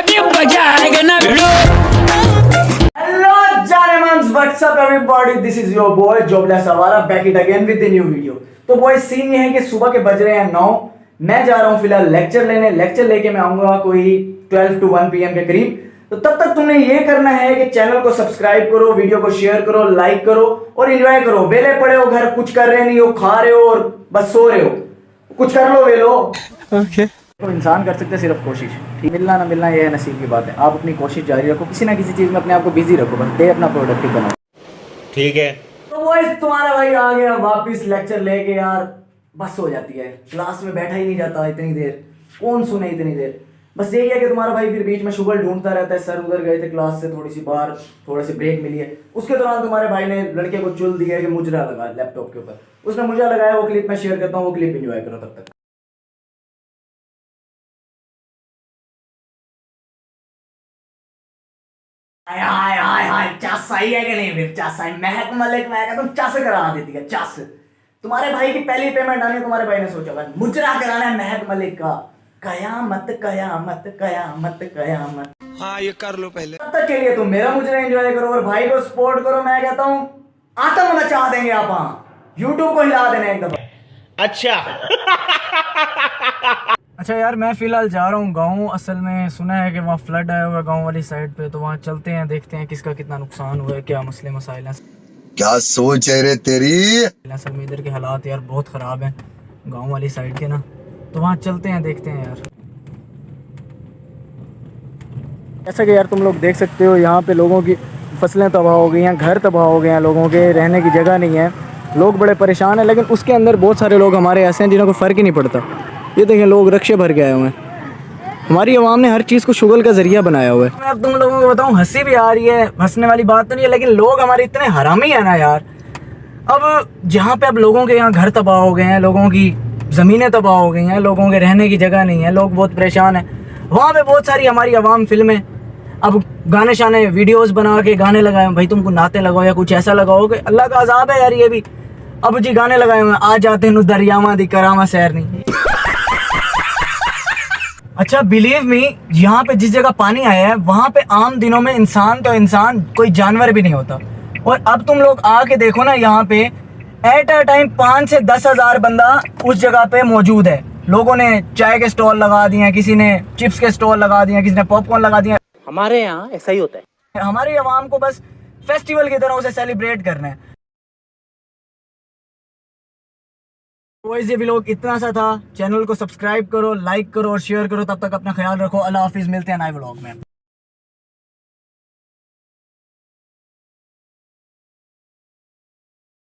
अभी मजा आएगा ना भिड़ो। हेलो जानेमन्स, what's up everybody, this is your boy जोबला सवारा back it again with the new video. तो बॉय सीन ये है कि सुबह के बज रहे हैं 9। मैं जा रहा हूँ फिलहाल लेक्चर लेने। लेक्चर लेके मैं आऊंगा कोई 12 to 1 PM के करीब। तो तब तक तुमने ये करना है कि चैनल को सब्सक्राइब करो, वीडियो को शेयर करो, लाइक करो और एंजॉय करो। वेले पड़े हो घर, कुछ कर रहे नहीं हो, खा रहे हो और बस सो रहे हो, कुछ कर लो वेलो। तो इंसान कर सकते सिर्फ कोशिश। ठीक, मिलना ना मिलना ये है नसीब की बात है। आप अपनी कोशिश जारी रखो, किसी ना किसी चीज में अपने आप को बिजी रखो, बस डे अपना प्रोडक्टिव बनाओ। ठीक है। तो वो तुम्हारा भाई आ गया वापिस लेक्चर लेके। यार बस हो जाती है, क्लास में बैठा ही नहीं जाता इतनी देर, कौन सुने इतनी देर। बस यही है कि तुम्हारा भाई फिर बीच में शुगल ढूंढता रहता है। सर उधर गए थे क्लास से थोड़ी सी बाहर, थोड़े से ब्रेक मिली है। उसके दौरान तुम्हारे भाई ने लड़के को चुल दिया कि मुजरा लगा लैपटॉप के ऊपर। उसने मुजरा लगाया, वो क्लिप मैं शेयर करता हूँ, वो क्लिप एंजॉय करो तब तक। हाय हाय हाय हाय, चस सही है कि नहीं? फिर चस सही, महक मलिक महक तुम चस करा देती है। चस तुम्हारे भाई की पहली पेमेंट आनी, तुम्हारे भाई ने सोचा भाई मुजरा कराना है महक मलिक का। कयामत कयामत कयामत कयामत। हाँ ये कर लो पहले। तब तक के लिए तुम मेरा मुजरा एंजॉय करो और भाई को सपोर्ट करो। मैं कहता हूँ आतंक मचा देंगे आप, यूट्यूब को हिला देना एक दफा। अच्छा। अच्छा यार, मैं फिलहाल जा रहा हूँ गाँव। असल में सुना है कि वहाँ फ्लड आया हुआ गाँव वाली साइड पे, तो वहाँ चलते हैं, देखते हैं किसका कितना नुकसान हुआ है, क्या मसले मसाइल हैं। क्या सोच है रे तेरी। असल में इधर के हालात यार बहुत ख़राब हैं गाँव वाली साइड के ना, तो वहाँ चलते हैं, देखते हैं यार। जैसा कि यार तुम लोग देख सकते हो, यहाँ पे लोगों की फसलें तबाह हो गई हैं, घर तबाह हो गए हैं, लोगों के रहने की जगह नहीं है, लोग बड़े परेशान हैं। लेकिन उसके अंदर बहुत सारे लोग हमारे ऐसे हैं जिन्हें कोई फ़र्क ही नहीं पड़ता। ये देखें, लोग रक्षे भर के आए हुए हैं। हमारी आवाम ने हर चीज़ को शुगल का जरिया बनाया हुआ है। मैं अब तुम लोगों को बताऊं, हंसी भी आ रही है, हंसने वाली बात तो नहीं है, लेकिन लोग हमारे इतने हरामी है ना यार। अब जहाँ पे अब लोगों के यहाँ घर तबाह हो गए हैं, लोगों की ज़मीनें तबाह हो गई हैं, लोगों के रहने की जगह नहीं है, लोग बहुत परेशान हैं। वहाँ पे बहुत सारी हमारी आवाम फिल्में, अब गाने शाने वीडियोस बना के गाने लगाए, भाई तुमको नाते लगाओ या कुछ ऐसा लगाओ कि अल्लाह का अजाब है यार ये भी। अब जी गाने लगाए हुए, आ जाते नु दरियावा दी करामा सैर नहीं। अच्छा बिलीव मी, यहाँ पे जिस जगह पानी आया है वहाँ पे आम दिनों में इंसान तो इंसान, कोई जानवर भी नहीं होता। और अब तुम लोग आके देखो ना, यहाँ पे एट अ टाइम 5 से 10 हज़ार बंदा उस जगह पे मौजूद है। लोगों ने चाय के स्टॉल लगा दिए हैं, किसी ने चिप्स के स्टॉल लगा दिए हैं, किसी ने पॉपकॉर्न लगा दिए हैं। हमारे यहाँ ऐसा ही होता है। हमारी आवाम को बस फेस्टिवल की तरह उसे सेलिब्रेट करना है। ये व्लॉग इतना सा था। चैनल को सब्सक्राइब करो, लाइक करो और शेयर करो। तब तक अपना ख्याल रखो। अल्लाह हाफिज़, मिलते हैं नए व्लॉग में।